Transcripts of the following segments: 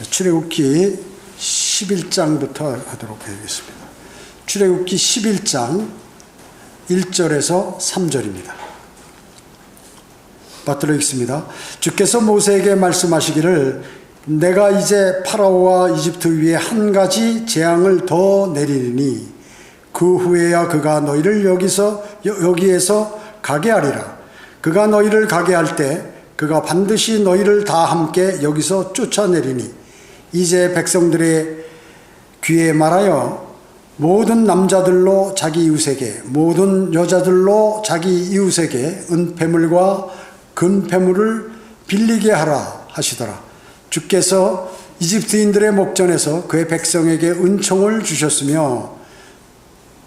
출애굽기 11장부터 하도록 하겠습니다. 출애굽기 11장 1절에서 3절입니다. 받들어 읽습니다. 주께서 모세에게 말씀하시기를 내가 이제 파라오와 이집트 위에 한 가지 재앙을 더 내리니 그 후에야 그가 너희를 여기에서 가게 하리라. 그가 너희를 가게 할 때 그가 반드시 너희를 다 함께 여기서 쫓아내리니 이제 백성들의 귀에 말하여 모든 남자들로 자기 이웃에게 모든 여자들로 자기 이웃에게 은폐물과 금폐물을 빌리게 하라 하시더라. 주께서 이집트인들의 목전에서 그의 백성에게 은총을 주셨으며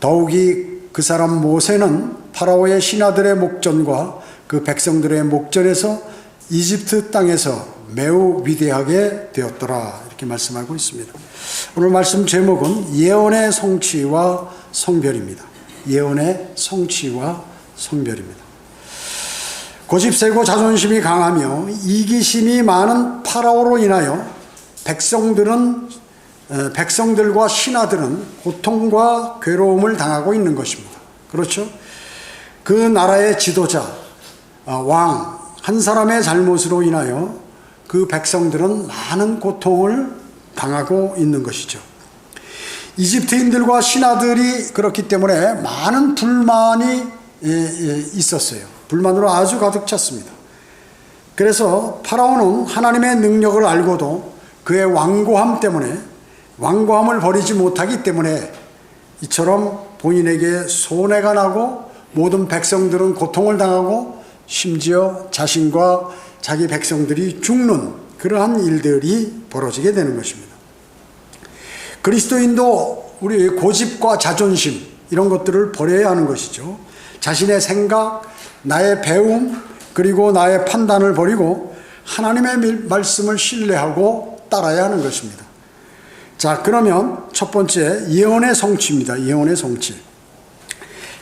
더욱이 그 사람 모세는 파라오의 신하들의 목전과 그 백성들의 목전에서 이집트 땅에서 매우 위대하게 되었더라. 이렇게 말씀하고 있습니다. 오늘 말씀 제목은 예언의 성취와 성별입니다. 예언의 성취와 성별입니다. 고집세고 자존심이 강하며 이기심이 많은 파라오로 인하여 백성들과 신하들은 고통과 괴로움을 당하고 있는 것입니다. 그렇죠? 그 나라의 지도자, 왕 한 사람의 잘못으로 인하여 그 백성들은 많은 고통을 당하고 있는 것이죠. 이집트인들과 신하들이 그렇기 때문에 많은 불만이 있었어요. 불만으로 아주 가득 찼습니다. 그래서 파라오는 하나님의 능력을 알고도 그의 완고함을 버리지 못하기 때문에 이처럼 본인에게 손해가 나고 모든 백성들은 고통을 당하고 심지어 자신과 자기 백성들이 죽는 그러한 일들이 벌어지게 되는 것입니다. 그리스도인도 우리 고집과 자존심 이런 것들을 버려야 하는 것이죠. 자신의 생각, 나의 배움 그리고 나의 판단을 버리고 하나님의 말씀을 신뢰하고 따라야 하는 것입니다. 자, 그러면 첫 번째 예언의 성취입니다. 예언의 성취.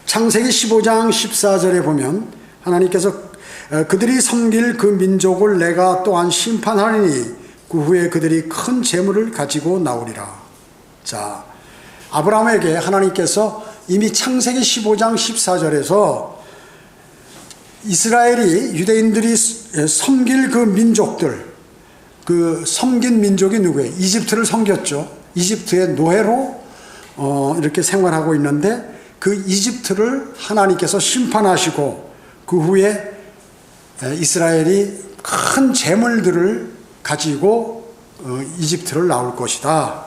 창세기 15장 14절에 보면 하나님께서 그들이 섬길 그 민족을 내가 또한 심판하리니 그 후에 그들이 큰 재물을 가지고 나오리라. 자, 아브라함에게 하나님께서 이미 창세기 15장 14절에서 이스라엘이 유대인들이 섬길 그 민족들, 그 섬긴 민족이 누구예요? 이집트를 섬겼죠. 이집트의 노예로 이렇게 생활하고 있는데 그 이집트를 하나님께서 심판하시고 그 후에 이스라엘이 큰 재물들을 가지고 이집트를 나올 것이다.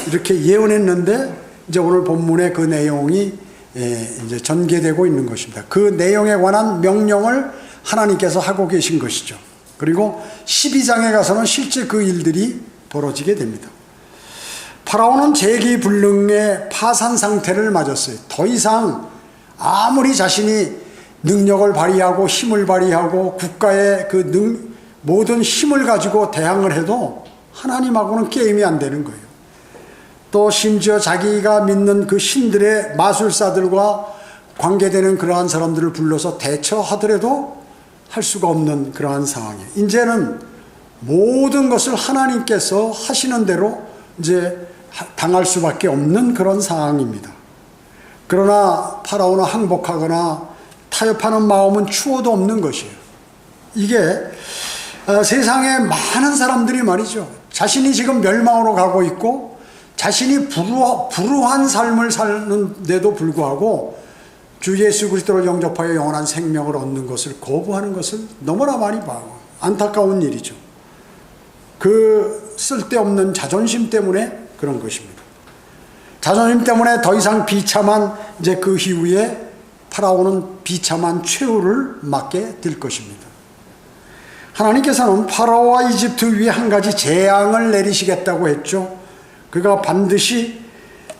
이렇게 예언했는데 이제 오늘 본문의 그 내용이 이제 전개되고 있는 것입니다. 그 내용에 관한 명령을 하나님께서 하고 계신 것이죠. 그리고 12장에 가서는 실제 그 일들이 벌어지게 됩니다. 파라오는 재기불능의 파산 상태를 맞았어요. 더 이상 아무리 자신이 능력을 발휘하고 힘을 발휘하고 국가의 모든 힘을 가지고 대항을 해도 하나님하고는 게임이 안 되는 거예요. 또 심지어 자기가 믿는 그 신들의 마술사들과 관계되는 그러한 사람들을 불러서 대처하더라도 할 수가 없는 그러한 상황이에요. 이제는 모든 것을 하나님께서 하시는 대로 이제 당할 수밖에 없는 그런 상황입니다. 그러나 파라오는 항복하거나 타협하는 마음은 추호도 없는 것이에요. 이게 세상에 많은 사람들이 말이죠. 자신이 지금 멸망으로 가고 있고 자신이 불우한 삶을 사는데도 불구하고 주 예수 그리스도를 영접하여 영원한 생명을 얻는 것을 거부하는 것을 너무나 많이 봐요. 안타까운 일이죠. 그 쓸데없는 자존심 때문에 그런 것입니다. 자존심 때문에 더 이상 비참한 이제 그 이후에 파라오는 비참한 최후를 맞게 될 것입니다. 하나님께서는 파라오와 이집트 위에 한 가지 재앙을 내리시겠다고 했죠. 그가 반드시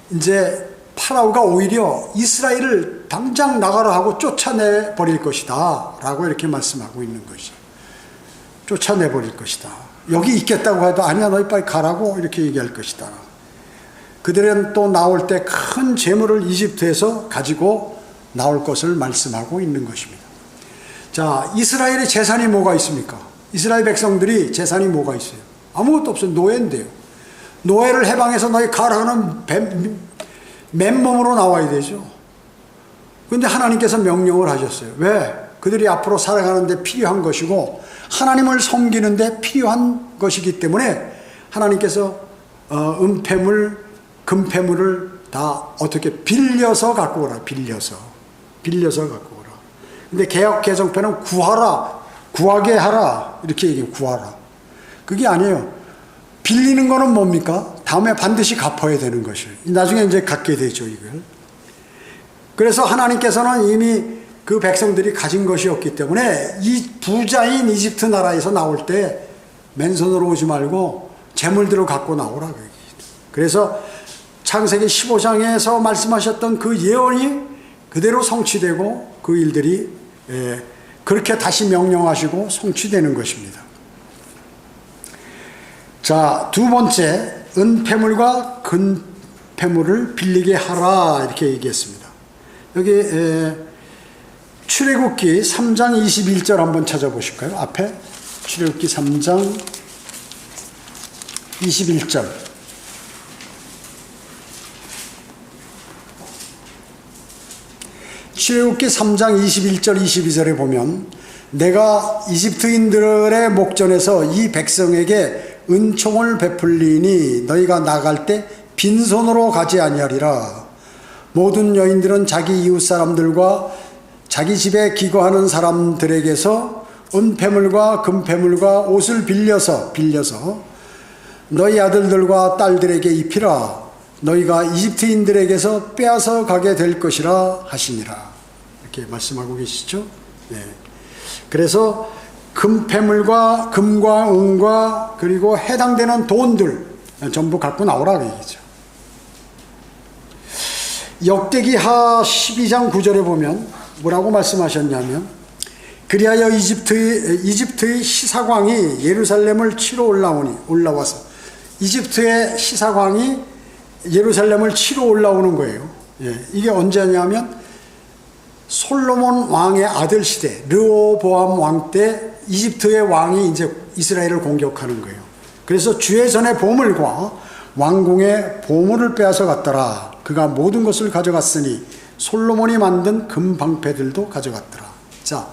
이제 파라오가 오히려 이스라엘을 당장 나가라 하고 쫓아내 버릴 것이다 라고 이렇게 말씀하고 있는 것이죠. 쫓아내 버릴 것이다. 여기 있겠다고 해도 아니야 너희 빨리 가라고 이렇게 얘기할 것이다. 그들은 또 나올 때 큰 재물을 이집트에서 가지고 나올 것을 말씀하고 있는 것입니다. 자, 이스라엘의 재산이 뭐가 있습니까? 이스라엘 백성들이 재산이 뭐가 있어요? 아무것도 없어요. 노예인데요. 노예를 해방해서 너희 가라 하는 맨몸으로 나와야 되죠. 그런데 하나님께서 명령을 하셨어요. 왜? 그들이 앞으로 살아가는데 필요한 것이고 하나님을 섬기는데 필요한 것이기 때문에 하나님께서 은폐물, 금폐물을 다 어떻게 빌려서 갖고 오라. 빌려서 갖고 오라. 근데 개역 개정편은 구하라, 구하게 하라 이렇게 얘기해요. 구하라. 그게 아니에요. 빌리는 거는 뭡니까? 다음에 반드시 갚아야 되는 것이에요. 나중에 이제 갖게 되죠, 이걸. 그래서 하나님께서는 이미 그 백성들이 가진 것이었기 때문에 이 부자인 이집트 나라에서 나올 때 맨손으로 오지 말고 재물들을 갖고 나오라. 그래서 창세기 15장에서 말씀하셨던 그 예언이 그대로 성취되고 그 일들이 그렇게 다시 명령하시고 성취되는 것입니다. 자, 두 번째, 은폐물과 금폐물을 빌리게 하라 이렇게 얘기했습니다. 여기 출애굽기 3장 21절 한번 찾아보실까요? 앞에 출애굽기 3장 21절. 출애굽기 3장 21절 22절에 보면 내가 이집트인들의 목전에서 이 백성에게 은총을 베풀리니 너희가 나갈 때 빈손으로 가지 아니하리라. 모든 여인들은 자기 이웃 사람들과 자기 집에 기거하는 사람들에게서 은폐물과 금폐물과 옷을 빌려서 너희 아들들과 딸들에게 입히라. 너희가 이집트인들에게서 빼앗아 가게 될 것이라 하시니라. 이렇게 말씀하고 계시죠. 네. 그래서 금폐물과 금과 은과 그리고 해당되는 돈들 전부 갖고 나오라 얘기죠. 역대기하 12장 9절에 보면 뭐라고 말씀하셨냐면 그리하여 이집트의 시사광이 예루살렘을 치러 올라와서 이집트의 시사광이 예루살렘을 치러 올라오는 거예요. 예, 이게 언제냐면 솔로몬 왕의 아들 시대 르호보암 왕 때 이집트의 왕이 이제 이스라엘을 공격하는 거예요. 그래서 주의 전의 보물과 왕궁의 보물을 빼앗아 갔더라. 그가 모든 것을 가져갔으니 솔로몬이 만든 금방패들도 가져갔더라. 자,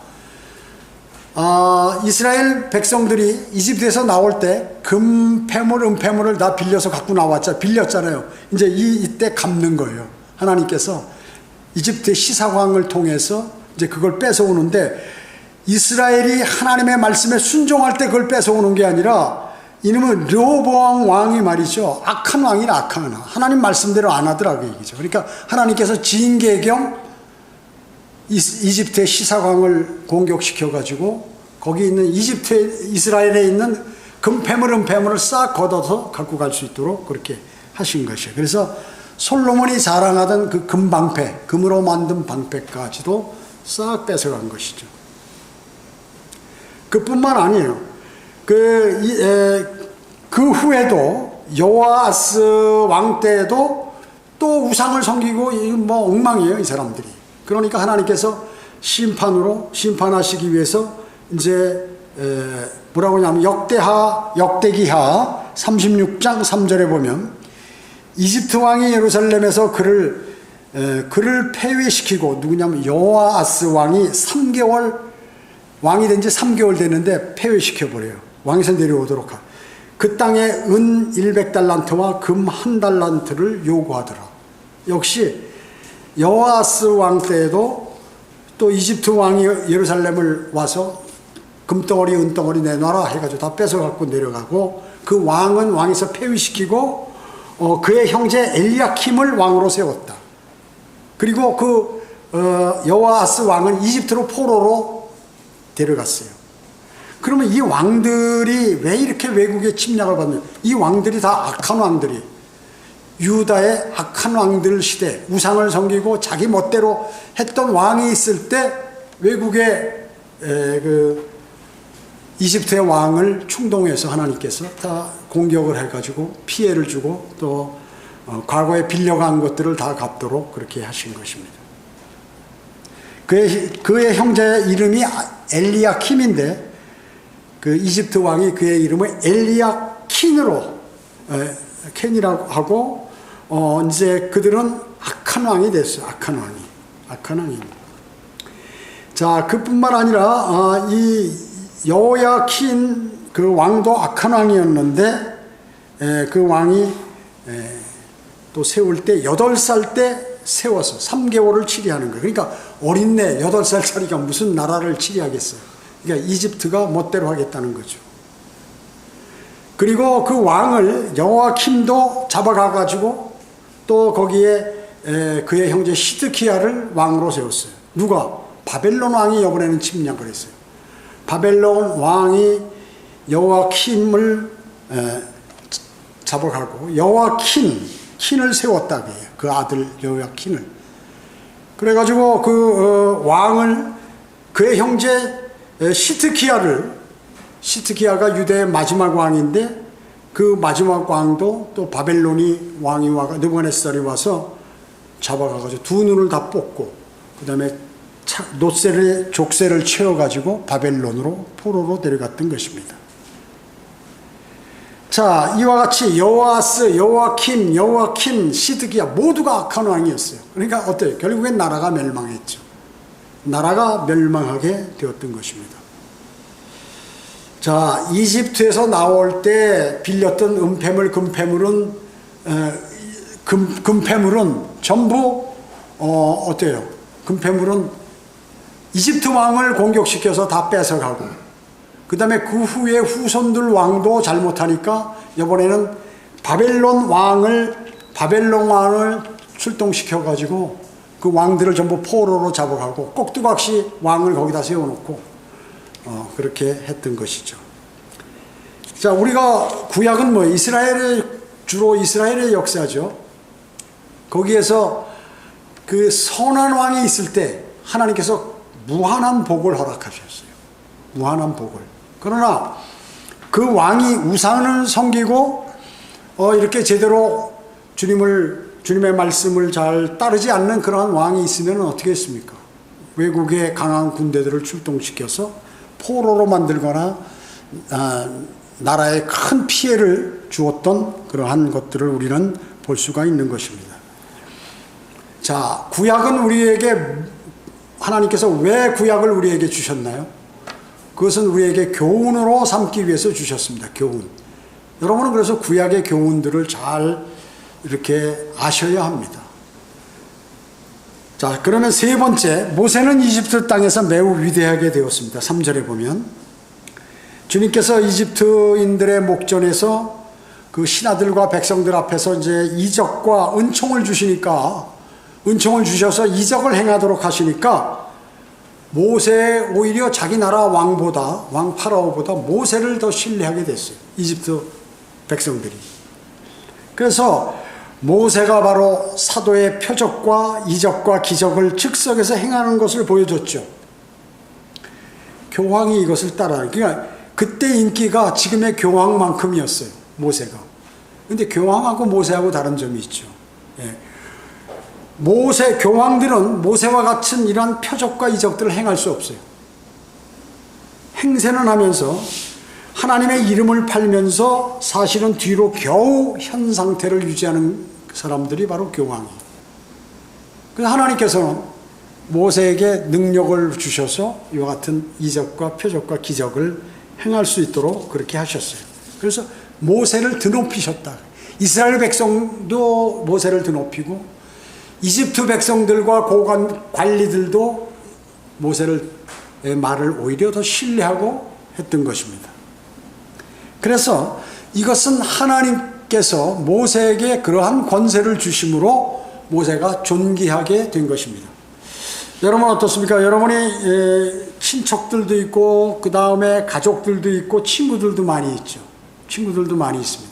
이스라엘 백성들이 이집트에서 나올 때 금폐물, 은폐물을 다 빌려서 갖고 빌렸잖아요. 이제 이때 갚는 거예요. 하나님께서 이집트의 시사광을 통해서 이제 그걸 뺏어오는데 이스라엘이 하나님의 말씀에 순종할 때 그걸 뺏어오는 게 아니라 이놈은 르호보암 왕이 말이죠. 악한 왕이라 악한 하나님 말씀대로 안 하더라고 얘기죠. 그러니까 하나님께서 징계경 이집트의 시사광을 공격시켜가지고 거기 있는 이스라엘에 있는 금폐물, 은폐물을 싹 걷어서 갖고 갈 수 있도록 그렇게 하신 것이에요. 그래서 솔로몬이 자랑하던 그 금방패, 금으로 만든 방패까지도 싹 뺏어간 것이죠. 그뿐만 아니에요. 그 후에도 여호아스 왕 때에도 또 우상을 섬기고 뭐 엉망이에요, 이 사람들이. 그러니까 하나님께서 심판하시기 위해서 이제 뭐라고 하냐면 역대기하 36장 3절에 보면 이집트 왕이 예루살렘에서 그를 폐위시키고 누구냐면 여호아스 왕이 3개월 왕이 된 지 3개월 됐는데 폐위시켜버려요. 왕에서 내려오도록 그 땅에 은 100달란트와 금 1달란트를 요구하더라. 역시 여호아스 왕 때에도 또 이집트 왕이 예루살렘을 와서 금덩어리 은덩어리 내놔라 해가지고 다 뺏어갖고 내려가고 그 왕은 왕에서 폐위시키고 그의 형제 엘리야킴을 왕으로 세웠다. 그리고 그 여호아스 왕은 이집트로 포로로 데려갔어요. 그러면 이 왕들이 왜 이렇게 외국의 침략을 받느냐? 이 왕들이 다 악한 왕들이 유다의 악한 왕들 시대 우상을 섬기고 자기 멋대로 했던 왕이 있을 때 외국의 이집트의 왕을 충동해서 하나님께서 다 공격을 해가지고 피해를 주고 또 과거에 빌려간 것들을 다 갚도록 그렇게 하신 것입니다. 그의 형제의 이름이 엘리야킴인데 그 이집트 왕이 그의 이름을 킨으로 켄이라고 하고 이제 그들은 악한 왕이 됐어요. 악한 왕이. 자, 그뿐만 아니라 이 여호야킨 그 왕도 악한 왕이었는데 그 왕이 또 세울 때 8살 때 세워서 3개월을 치리하는 거예요. 그러니까 어린애 8살짜리가 무슨 나라를 치리하겠어요. 그러니까 이집트가 멋대로 하겠다는 거죠. 그리고 그 왕을 여호야킴도 잡아가가지고 또 거기에 그의 형제 시드키야를 왕으로 세웠어요. 누가? 바벨론 왕이 이번에는 침략을 했어요. 바벨론 왕이 여호야킴을 잡아가고 킨을 세웠다 그래요. 그 아들 여호야킨을. 그래가지고 그 왕을 그의 형제 시드키야가 유대의 마지막 왕인데 그 마지막 왕도 또 바벨론이 왕이 와가 느부갓네살이 와서 잡아가가지고 두 눈을 다 뽑고 그 다음에 족쇄를 채워가지고 바벨론으로 포로로 데려갔던 것입니다. 자, 이와 같이 여호아스, 여호야킨, 시드기야 모두가 악한 왕이었어요. 그러니까 어때요? 결국엔 나라가 멸망했죠. 나라가 멸망하게 되었던 것입니다. 자, 이집트에서 나올 때 빌렸던 은폐물, 금폐물은 전부 어때요? 금폐물은 이집트 왕을 공격시켜서 다 뺏어가고 그 다음에 그 후에 후손들 왕도 잘못하니까 이번에는 바벨론 왕을 출동시켜가지고 그 왕들을 전부 포로로 잡아가고 꼭두각시 왕을 거기다 세워놓고 그렇게 했던 것이죠. 자, 우리가 구약은 뭐 주로 이스라엘의 역사죠. 거기에서 그 선한 왕이 있을 때 하나님께서 무한한 복을 허락하셨어요. 무한한 복을. 그러나 그 왕이 우상을 섬기고 이렇게 제대로 주님의 말씀을 잘 따르지 않는 그러한 왕이 있으면 어떻게 했습니까? 외국의 강한 군대들을 출동시켜서 포로로 만들거나 나라에 큰 피해를 주었던 그러한 것들을 우리는 볼 수가 있는 것입니다. 자, 구약은 하나님께서 왜 구약을 우리에게 주셨나요? 그것은 우리에게 교훈으로 삼기 위해서 주셨습니다. 교훈. 여러분은 그래서 구약의 교훈들을 잘 이렇게 아셔야 합니다. 자, 그러면 세 번째, 모세는 이집트 땅에서 매우 위대하게 되었습니다. 3절에 보면 주님께서 이집트인들의 목전에서 그 신하들과 백성들 앞에서 이제 이적과 은총을 주시니까 은총을 주셔서 이적을 행하도록 하시니까 모세 오히려 자기 나라 왕 파라오보다 모세를 더 신뢰하게 됐어요. 이집트 백성들이. 그래서 모세가 바로 사도의 표적과 이적과 기적을 즉석에서 행하는 것을 보여줬죠. 교황이 이것을 따라. 그러니까 그때 인기가 지금의 교황만큼이었어요. 모세가. 근데 교황하고 모세하고 다른 점이 있죠. 예. 교황들은 모세와 같은 이러한 표적과 이적들을 행할 수 없어요. 행세는 하면서 하나님의 이름을 팔면서 사실은 뒤로 겨우 현 상태를 유지하는 사람들이 바로 교황이에요. 그래서 하나님께서는 모세에게 능력을 주셔서 이와 같은 이적과 표적과 기적을 행할 수 있도록 그렇게 하셨어요. 그래서 모세를 드높이셨다. 이스라엘 백성도 모세를 드높이고 이집트 백성들과 고관 관리들도 모세의 말을 오히려 더 신뢰하고 했던 것입니다. 그래서 이것은 하나님께서 모세에게 그러한 권세를 주심으로 모세가 존귀하게 된 것입니다. 여러분 어떻습니까? 여러분이 친척들도 있고 그 다음에 가족들도 있고 친구들도 많이 있죠. 친구들도 많이 있습니다.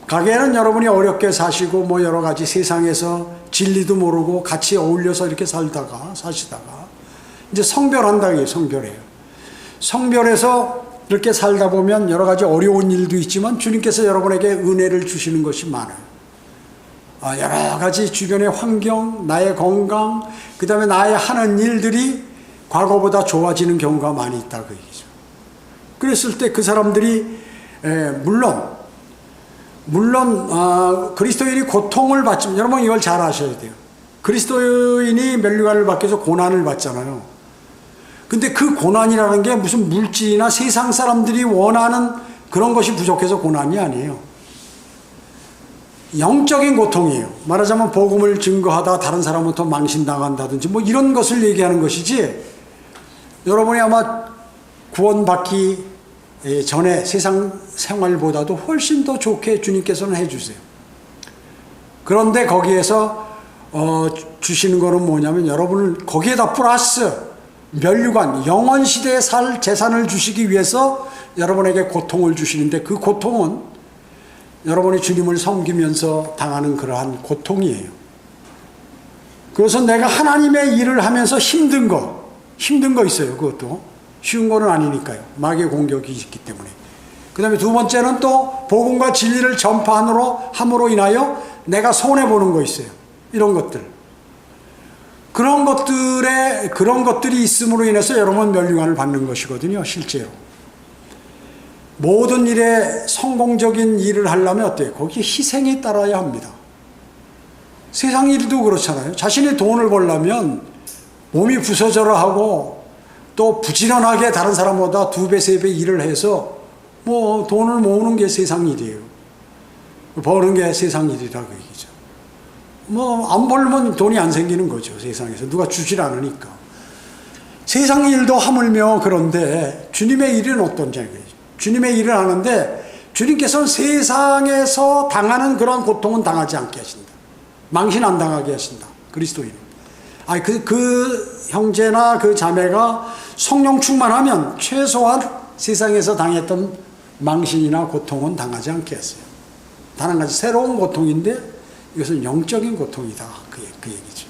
가게에는 여러분이 어렵게 사시고 뭐 여러 가지 세상에서 진리도 모르고 같이 어울려서 이렇게 사시다가 이제 성별한다 이게 성별해요. 성별해서 이렇게 살다 보면 여러 가지 어려운 일도 있지만 주님께서 여러분에게 은혜를 주시는 것이 많아요. 여러 가지 주변의 환경, 나의 건강, 그 다음에 나의 하는 일들이 과거보다 좋아지는 경우가 많이 있다 그 얘기죠. 그랬을 때 그 사람들이 물론 그리스도인이 고통을 받지만 여러분 이걸 잘 아셔야 돼요. 그리스도인이 면류관을 받기 위해서 고난을 받잖아요. 근데 그 고난이라는 게 무슨 물질이나 세상 사람들이 원하는 그런 것이 부족해서 고난이 아니에요. 영적인 고통이에요. 말하자면 복음을 증거하다 다른 사람부터 망신당한다든지 뭐 이런 것을 얘기하는 것이지, 여러분이 아마 구원받기 전에 세상 생활보다도 훨씬 더 좋게 주님께서는 해주세요. 그런데 거기에서 주시는 거는 뭐냐면 여러분을 거기에다 플러스 면류관, 영원 시대에 살 재산을 주시기 위해서 여러분에게 고통을 주시는데, 그 고통은 여러분이 주님을 섬기면서 당하는 그러한 고통이에요. 그래서 내가 하나님의 일을 하면서 힘든 거 있어요. 그것도 쉬운 거는 아니니까요. 마귀의 공격이 있기 때문에. 그 다음에 두 번째는 또 복음과 진리를 전파함으로 인하여 내가 손해보는 거 있어요. 이런 것들. 그런 것들이 있음으로 인해서 여러분 면류관을 받는 것이거든요. 실제로. 모든 일에 성공적인 일을 하려면 어때요? 거기에 희생이 따라야 합니다. 세상 일도 그렇잖아요. 자신이 돈을 벌려면 몸이 부서져라 하고 또 부지런하게 다른 사람보다 2배, 3배 일을 해서 뭐 돈을 모으는 게 세상 일이에요. 버는 게 세상 일이라고 얘기죠. 뭐 안 벌면 돈이 안 생기는 거죠. 세상에서 누가 주질 않으니까. 세상 일도 하물며 그런데 주님의 일은 어떤지 알겠죠. 주님의 일을 하는데 주님께서는 세상에서 당하는 그런 고통은 당하지 않게 하신다. 망신 안 당하게 하신다. 그리스도인. 그 형제나 그 자매가 성령 충만하면 최소한 세상에서 당했던 망신이나 고통은 당하지 않게 했어요. 단 한 가지 새로운 고통인데 이것은 영적인 고통이다. 그 얘기죠.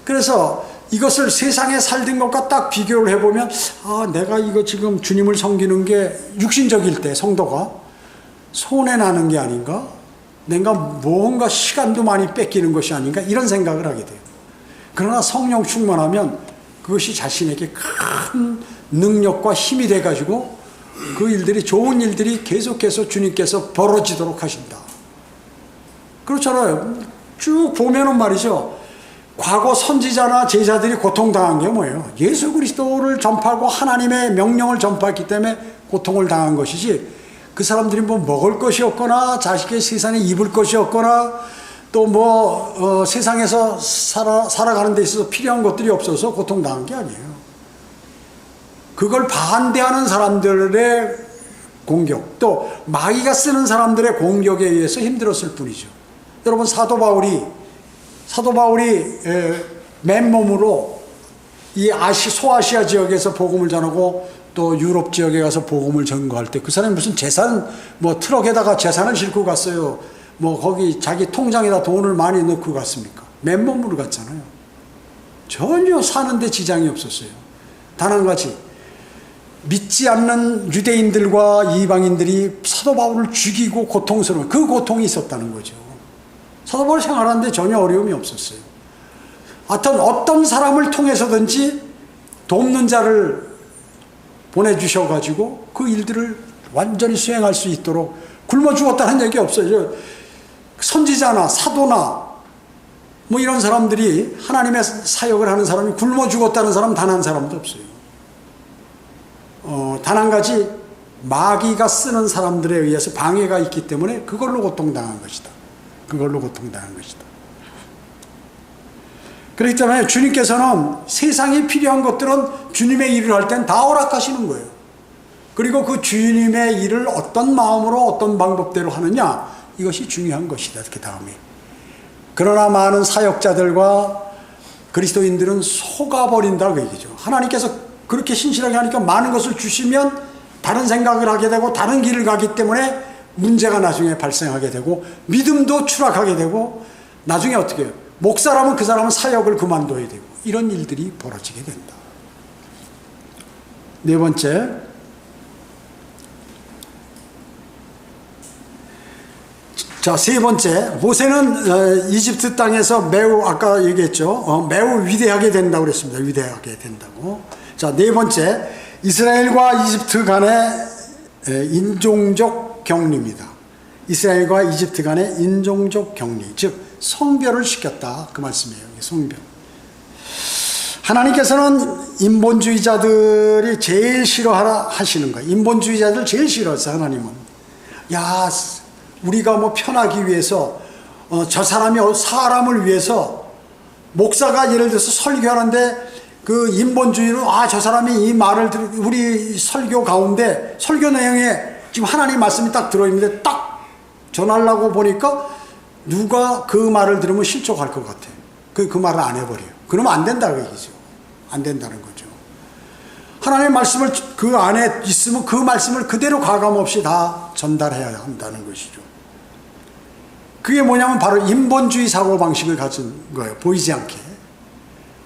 그래서 이것을 세상에 살던 것과 딱 비교를 해보면, 내가 이거 지금 주님을 섬기는 게 육신적일 때 성도가 손해나는 게 아닌가? 내가 뭔가 시간도 많이 뺏기는 것이 아닌가? 이런 생각을 하게 돼요. 그러나 성령 충만하면 그것이 자신에게 큰 능력과 힘이 돼가지고 그 일들이, 좋은 일들이 계속해서 주님께서 벌어지도록 하신다. 그렇잖아요. 쭉 보면은 말이죠. 과거 선지자나 제자들이 고통당한 게 뭐예요? 예수 그리스도를 전파하고 하나님의 명령을 전파했기 때문에 고통을 당한 것이지, 그 사람들이 뭐 먹을 것이 없거나 자식의 세상에 입을 것이 없거나 또 세상에서 살아가는 데 있어서 필요한 것들이 없어서 고통당한 게 아니에요. 그걸 반대하는 사람들의 공격, 또 마귀가 쓰는 사람들의 공격에 의해서 힘들었을 뿐이죠. 여러분, 사도 바울이 맨몸으로 이 소아시아 지역에서 복음을 전하고 또 유럽 지역에 가서 복음을 전거할 때 그 사람이 무슨 재산, 트럭에다가 재산을 싣고 갔어요. 거기 자기 통장에다 돈을 많이 넣고 갔습니까? 맨몸으로 갔잖아요. 전혀 사는데 지장이 없었어요. 단 한 가지, 믿지 않는 유대인들과 이방인들이 사도 바울을 죽이고 고통스러운 그 고통이 있었다는 거죠. 사도 바울 생활하는데 전혀 어려움이 없었어요. 하여튼 어떤 사람을 통해서든지 돕는 자를 보내주셔가지고 그 일들을 완전히 수행할 수 있도록, 굶어 죽었다는 얘기 없어요. 선지자나 사도나 이런 사람들이, 하나님의 사역을 하는 사람이 굶어 죽었다는 사람 단 한 사람도 없어요. 단 한 가지, 마귀가 쓰는 사람들에 의해서 방해가 있기 때문에 그걸로 고통당한 것이다. 그렇기 때문에 주님께서는 세상에 필요한 것들은 주님의 일을 할 땐 다 허락하시는 거예요. 그리고 그 주님의 일을 어떤 마음으로 어떤 방법대로 하느냐, 이것이 중요한 것이다. 그 다음에, 그러나 많은 사역자들과 그리스도인들은 속아버린다고 얘기죠. 하나님께서 그렇게 신실하게 하니까 많은 것을 주시면 다른 생각을 하게 되고 다른 길을 가기 때문에 문제가 나중에 발생하게 되고 믿음도 추락하게 되고, 나중에 어떻게 해요? 목사라면 그 사람은 사역을 그만둬야 되고, 이런 일들이 벌어지게 된다. 네 번째, 세 번째, 모세는 이집트 땅에서 매우, 아까 얘기했죠. 매우 위대하게 된다고 그랬습니다. 위대하게 된다고. 네 번째, 이스라엘과 이집트 간에 인종적 격리입니다. 이스라엘과 이집트 간의 인종적 격리, 즉 성별을 시켰다 그 말씀이에요. 성별. 하나님께서는 인본주의자들이 제일 싫어하시는 거예요. 인본주의자들 제일 싫어했어요. 하나님은. 야, 우리가 뭐 편하기 위해서 저 사람이 사람을 위해서 목사가 예를 들어서 설교하는데 그 인본주의로 저 사람이 이 말을 우리 설교 가운데 설교 내용에 지금 하나님 말씀이 딱 들어있는데 딱 전하려고 보니까 누가 그 말을 들으면 실족할 것 같아. 그 말을 안 해버려요. 그러면 안 된다고 얘기죠. 안 된다는 거죠. 하나님의 말씀을 그 안에 있으면 그 말씀을 그대로 가감없이 다 전달해야 한다는 것이죠. 그게 뭐냐면 바로 인본주의 사고방식을 가진 거예요. 보이지 않게.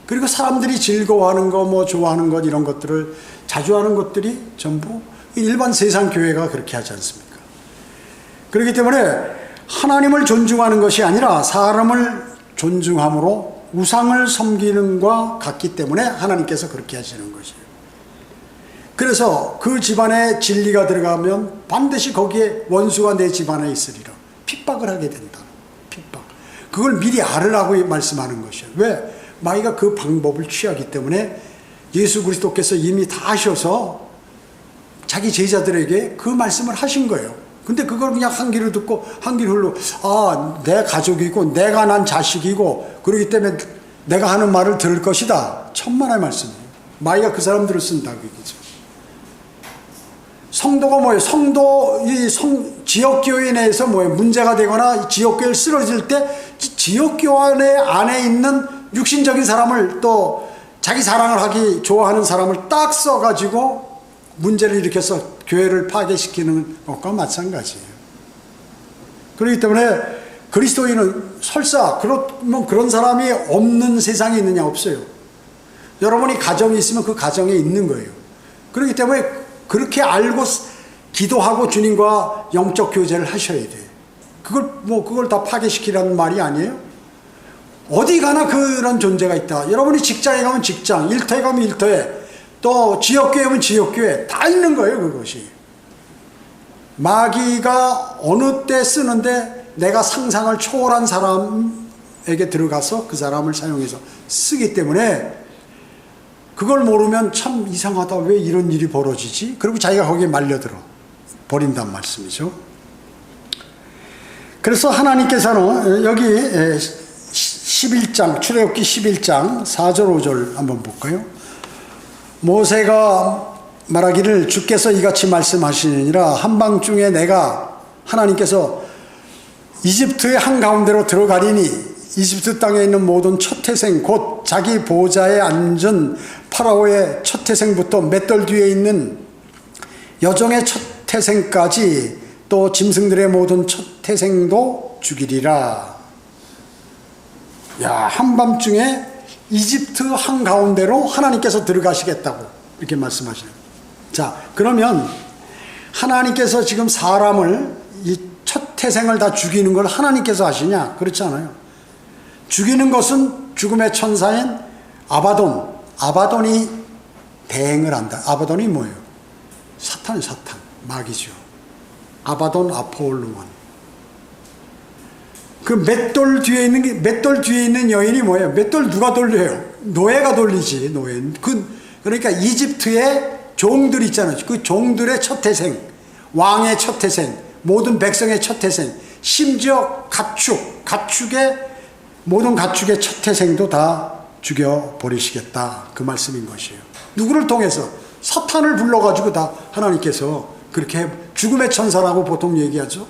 그리고 사람들이 즐거워하는 거, 뭐 좋아하는 것, 이런 것들을 자주 하는 것들이 전부 일반 세상 교회가 그렇게 하지 않습니까? 그렇기 때문에 하나님을 존중하는 것이 아니라 사람을 존중함으로 우상을 섬기는 것과 같기 때문에 하나님께서 그렇게 하시는 것이에요. 그래서 그 집안에 진리가 들어가면 반드시 거기에 원수가 내 집안에 있으리라. 핍박을 하게 된다. 핍박. 그걸 미리 알으라고 말씀하는 것이에요. 왜? 마귀가 그 방법을 취하기 때문에 예수 그리스도께서 이미 다 하셔서 자기 제자들에게 그 말씀을 하신 거예요. 근데 그걸 그냥 한 귀로 듣고 한 귀로 흘러 내 가족이고 내가 난 자식이고 그러기 때문에 내가 하는 말을 들을 것이다. 천만의 말씀이에요. 마귀가 그 사람들을 쓴다고 얘기죠. 성도가 뭐예요? 지역교회 내에서 뭐예요? 문제가 되거나 지역교회를 쓰러질 때 지역교회 안에 있는 육신적인 사람을 또 자기 사랑을 하기 좋아하는 사람을 딱 써가지고 문제를 일으켜서 교회를 파괴시키는 것과 마찬가지예요. 그렇기 때문에 그리스도인은 설사 그러면 그런 사람이 없는 세상이 있느냐? 없어요. 여러분이 가정이 있으면 그 가정에 있는 거예요. 그렇기 때문에 그렇게 알고 기도하고 주님과 영적 교제를 하셔야 돼요. 그걸 다 파괴시키라는 말이 아니에요. 어디 가나 그런 존재가 있다. 여러분이 직장에 가면 직장, 일터에 가면 일터에, 또 지역교회 가면 지역교회 다 있는 거예요. 그것이. 마귀가 어느 때 쓰는데 내가 상상을 초월한 사람에게 들어가서 그 사람을 사용해서 쓰기 때문에 그걸 모르면 참 이상하다. 왜 이런 일이 벌어지지? 그리고 자기가 거기에 말려들어 버린단 말씀이죠. 그래서 하나님께서는 여기 11장 출애굽기 11장 4절 5절 한번 볼까요? 모세가 말하기를 주께서 이같이 말씀하시느니라 한밤중에 내가 하나님께서 이집트의 한가운데로 들어가리니 이집트 땅에 있는 모든 첫 태생 곧 자기 보좌에 앉은 파라오의 첫 태생부터 맷돌 뒤에 있는 여종의 첫 태생까지 또 짐승들의 모든 첫 태생도 죽이리라. 야, 한밤중에 이집트 한가운데로 하나님께서 들어가시겠다고 이렇게 말씀하시네요. 자, 그러면 하나님께서 지금 사람을 이 첫 태생을 다 죽이는 걸 하나님께서 하시냐? 그렇지 않아요. 죽이는 것은 죽음의 천사인 아바돈이 대행을 한다. 아바돈이 뭐예요? 사탄, 마귀죠. 아바돈 아폴로원. 그 맷돌 뒤에 있는 여인이 뭐예요? 맷돌 누가 돌려요? 노예가 돌리지, 노예. 그러니까 이집트의 종들 있잖아요. 그 종들의 첫 태생, 왕의 첫 태생, 모든 백성의 첫 태생, 심지어 모든 가축의 첫 태생도 다 죽여버리시겠다. 그 말씀인 것이에요. 누구를 통해서? 사탄을 불러가지고 다 하나님께서 그렇게 죽음의 천사라고 보통 얘기하죠.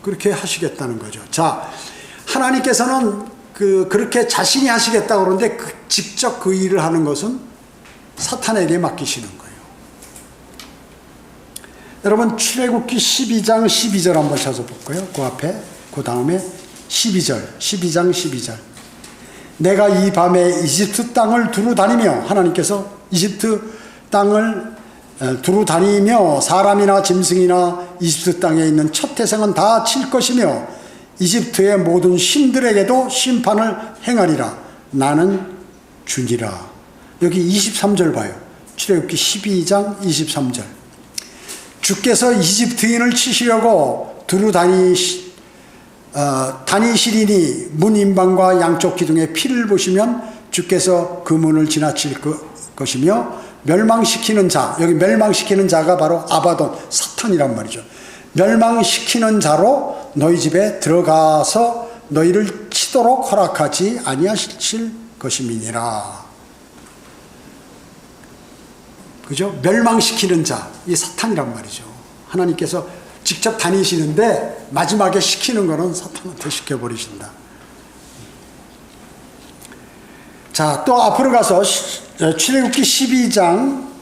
그렇게 하시겠다는 거죠. 자, 하나님께서는 그렇게 자신이 하시겠다고 그러는데 직접 그 일을 하는 것은 사탄에게 맡기시는 거예요. 여러분 출애굽기 12장 12절 한번 찾아볼까요? 그 앞에 그 다음에 12장 12절 내가 이 밤에 이집트 땅을 두루 다니며 하나님께서 이집트 땅을 두루 다니며 사람이나 짐승이나 이집트 땅에 있는 첫 태생은 다 칠 것이며 이집트의 모든 신들에게도 심판을 행하리라. 나는 주니라. 여기 23절 봐요. 출애굽기 12장 23절. 주께서 이집트인을 치시려고 두루 다니시리니 문 임방과 양쪽 기둥에 피를 보시면 주께서 그 문을 지나칠 것이며 멸망시키는 자, 여기 멸망시키는 자가 바로 아바돈, 사탄이란 말이죠. 멸망시키는 자로 너희 집에 들어가서 너희를 치도록 허락하지 아니하실 것임이니라. 그죠? 멸망시키는 자, 이 사탄이란 말이죠. 하나님께서 직접 다니시는데 마지막에 시키는 거는 사탄한테 시켜버리신다. 자, 또 앞으로 가서 출애굽기 11장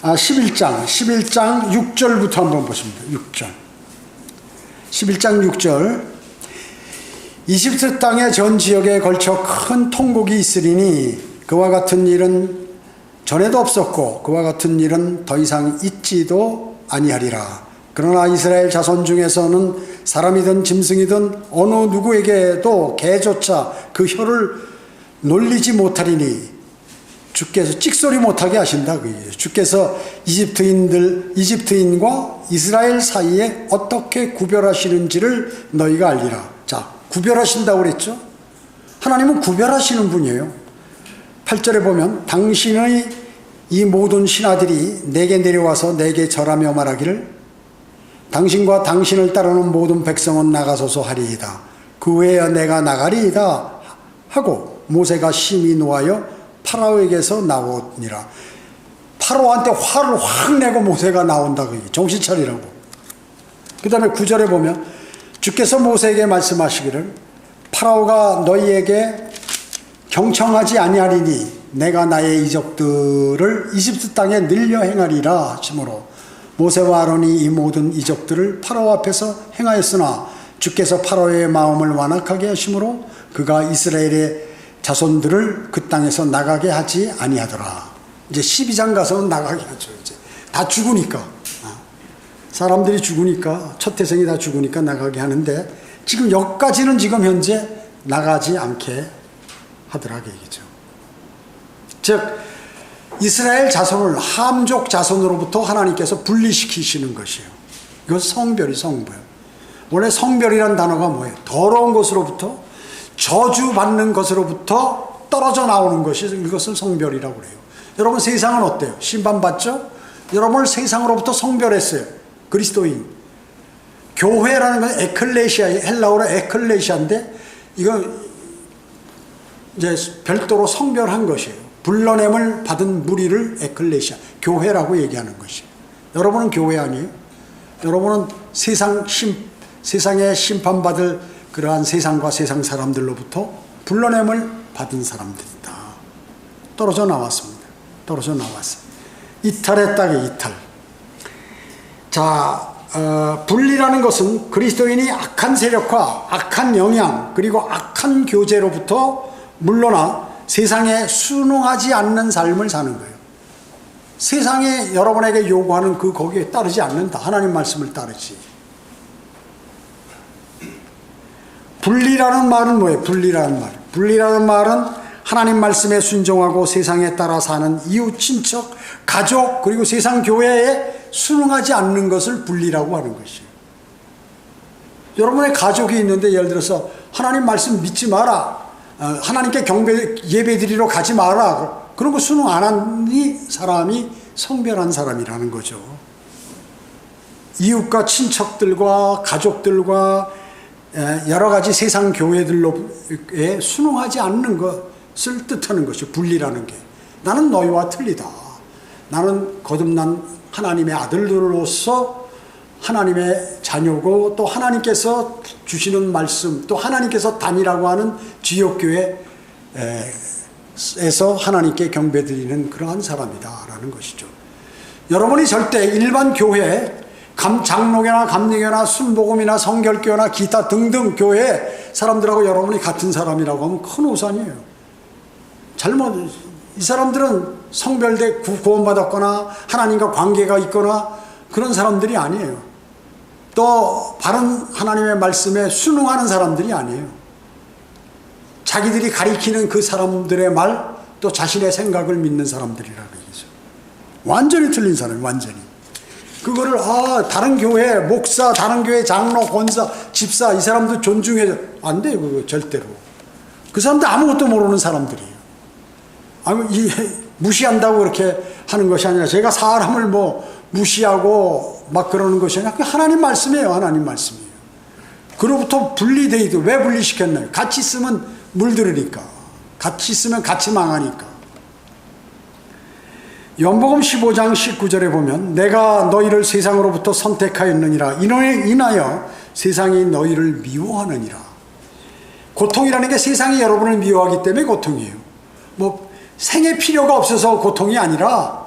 6절부터 한번 보십니다. 6절. 11장 6절. 이집트 땅의 전 지역에 걸쳐 큰 통곡이 있으리니 그와 같은 일은 전에도 없었고 그와 같은 일은 더 이상 있지도 아니하리라. 그러나 이스라엘 자손 중에서는 사람이든 짐승이든 어느 누구에게도 개조차 그 혀를 놀리지 못하리니 주께서 찍소리 못하게 하신다. 주께서 이집트인과 이스라엘 사이에 어떻게 구별하시는지를 너희가 알리라. 자, 구별하신다고 그랬죠? 하나님은 구별하시는 분이에요. 8절에 보면 당신의 이 모든 신하들이 내게 내려와서 내게 절하며 말하기를 당신과 당신을 따르는 모든 백성은 나가소서 하리이다. 그 외에 내가 나가리이다 하고 모세가 심히 노하여 파라오에게서 나오니라. 파라오한테 화를 확 내고 모세가 나온다. 정신 차리라고. 그 다음에 9절에 보면 주께서 모세에게 말씀하시기를 파라오가 너희에게 경청하지 아니하리니 내가 나의 이적들을 이집트 땅에 늘려 행하리라 하시므로 모세와 아론이 이 모든 이적들을 파라오 앞에서 행하였으나 주께서 파라오의 마음을 완악하게 하시므로 그가 이스라엘의 자손들을 그 땅에서 나가게 하지 아니하더라. 이제 12장 가서는 나가게 하죠. 이제 다 죽으니까. 사람들이 죽으니까, 첫 태생이 다 죽으니까 나가게 하는데 지금 여기까지는 지금 현재 나가지 않게 하더라 얘기죠. 즉 이스라엘 자손을 함족 자손으로부터 하나님께서 분리시키시는 것이에요. 이건 성별이 성부예요. 원래 성별이란 단어가 뭐예요? 더러운 것으로부터, 저주받는 것으로부터 떨어져 나오는 것이, 이것을 성별이라고 그래요. 여러분 세상은 어때요? 심판받죠? 여러분을 세상으로부터 성별했어요. 그리스도인. 교회라는 건 에클레시아, 헬라어로 에클레시아인데 이건 이제 별도로 성별한 것이에요. 불러냄을 받은 무리를 에클레시아, 교회라고 얘기하는 것이에요. 여러분은 교회 아니에요? 여러분은 세상에 심판받을 그러한 세상과 세상 사람들로부터 불러냄을 받은 사람들이다. 떨어져 나왔습니다. 떨어져 나왔어요. 이탈의 땅에 이탈. 자, 분리라는 것은 그리스도인이 악한 세력과 악한 영향 그리고 악한 교제로부터 물러나 세상에 순응하지 않는 삶을 사는 거예요. 세상에 여러분에게 요구하는 거기에 따르지 않는다. 하나님 말씀을 따르지. 분리라는 말은 뭐예요? 분리라는 말. 분리라는 말은 하나님 말씀에 순종하고 세상에 따라 사는 이웃, 친척, 가족 그리고 세상 교회에 순응하지 않는 것을 분리라고 하는 것이에요. 여러분의 가족이 있는데 예를 들어서 하나님 말씀 믿지 마라. 하나님께 예배 드리러 가지 마라. 그런 거 순응 안 하니 사람이 성별한 사람이라는 거죠. 이웃과 친척들과 가족들과 여러 가지 세상 교회들로에 순응하지 않는 것을 뜻하는 것이죠. 분리라는 게. 나는 너희와 틀리다. 나는 거듭난 하나님의 아들들로서 하나님의 자녀고 또 하나님께서 주시는 말씀 또 하나님께서 다니라고 하는 지역교회에서 하나님께 경배드리는 그러한 사람이다라는 것이죠. 여러분이 절대 일반 교회 장로교나 감리교나 순복음이나 성결교나 기타 등등 교회 사람들하고 여러분이 같은 사람이라고 하면 큰 오산이에요. 이 사람들은 성별대 구원받았거나 하나님과 관계가 있거나 그런 사람들이 아니에요. 또 바른 하나님의 말씀에 순응하는 사람들이 아니에요. 자기들이 가리키는 그 사람들의 말 또 자신의 생각을 믿는 사람들이라고 얘기죠. 완전히 틀린 사람이 완전히. 그거를 다른 교회 목사, 다른 교회 장로, 권사, 집사 이 사람도 존중해줘. 안 돼요. 그거 절대로. 그 사람들 아무것도 모르는 사람들이에요. 무시한다고 그렇게 하는 것이 아니라 제가 사람을 무시하고 막 그러는 것이 아니라 그 하나님 말씀이에요. 하나님 말씀이에요. 그로부터 분리되어 있고 왜 분리시켰나요? 같이 있으면 물들으니까. 같이 있으면 같이 망하니까. 요한복음 15장 19절에 보면 내가 너희를 세상으로부터 선택하였느니라 인하여 세상이 너희를 미워하느니라. 고통이라는 게 세상이 여러분을 미워하기 때문에 고통이에요. 생의 필요가 없어서 고통이 아니라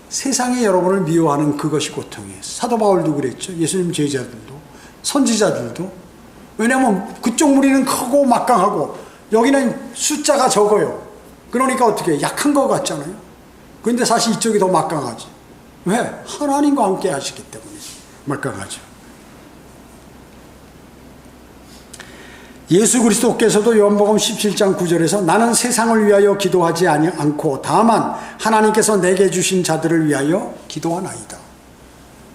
세상이 여러분을 미워하는 그것이 고통이에요. 사도 바울도 그랬죠. 예수님 제자들도 선지자들도. 왜냐하면 그쪽 무리는 크고 막강하고 여기는 숫자가 적어요. 그러니까 어떻게 약한 것 같잖아요. 그런데 사실 이쪽이 더 막강하지. 왜? 하나님과 함께 하시기 때문에 막강하죠. 예수 그리스도께서도 요한복음 17장 9절에서 나는 세상을 위하여 기도하지 않고 다만 하나님께서 내게 주신 자들을 위하여 기도하나이다.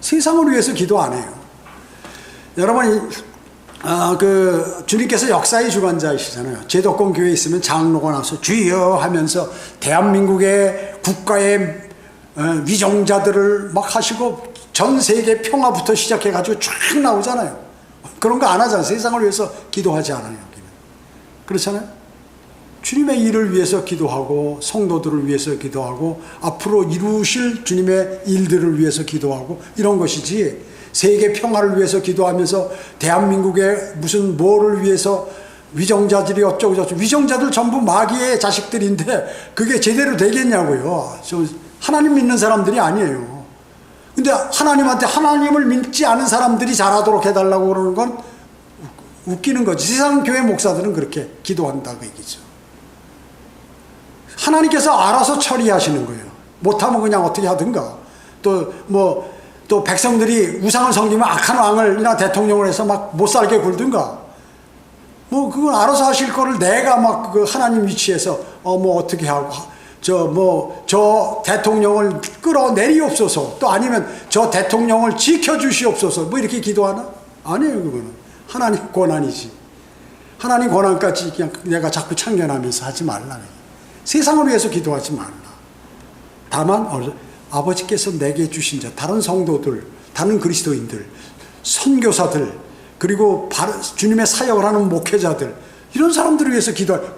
세상을 위해서 기도 안 해요. 여러분 주님께서 역사의 주관자이시잖아요. 제도권 교회에 있으면 장로가 나서 주여 하면서 대한민국의 국가의 위정자들을 막 하시고 전 세계 평화부터 시작해가지고 쫙 나오잖아요. 그런 거 안 하잖아요. 세상을 위해서 기도하지 않아요. 여기는. 그렇잖아요. 주님의 일을 위해서 기도하고 성도들을 위해서 기도하고 앞으로 이루실 주님의 일들을 위해서 기도하고 이런 것이지, 세계 평화를 위해서 기도하면서 대한민국의 무슨 뭐를 위해서 위정자들이 어쩌고 저쩌고, 위정자들 전부 마귀의 자식들인데 그게 제대로 되겠냐고요. 하나님 믿는 사람들이 아니에요. 근데 하나님한테 하나님을 믿지 않은 사람들이 잘하도록 해달라고 그러는 건 웃기는 거지. 세상 교회 목사들은 그렇게 기도한다고 얘기죠. 하나님께서 알아서 처리하시는 거예요. 못하면 그냥 어떻게 하든가. 또 백성들이 우상을 섬기면 악한 왕을이나 대통령을 해서 막 못 살게 굴든가. 그건 알아서 하실 거를 내가 막 그 하나님 위치에서 어떻게 하고 저 대통령을 끌어내리옵소서, 또 아니면 저 대통령을 지켜주시옵소서, 이렇게 기도하나? 아니에요. 그거는 하나님 권한이지. 하나님 권한까지 그냥 내가 자꾸 참견하면서 하지 말라. 세상을 위해서 기도하지 말라. 다만 아버지께서 내게 주신 자, 다른 성도들, 다른 그리스도인들, 선교사들, 그리고 주님의 사역을 하는 목회자들, 이런 사람들을 위해서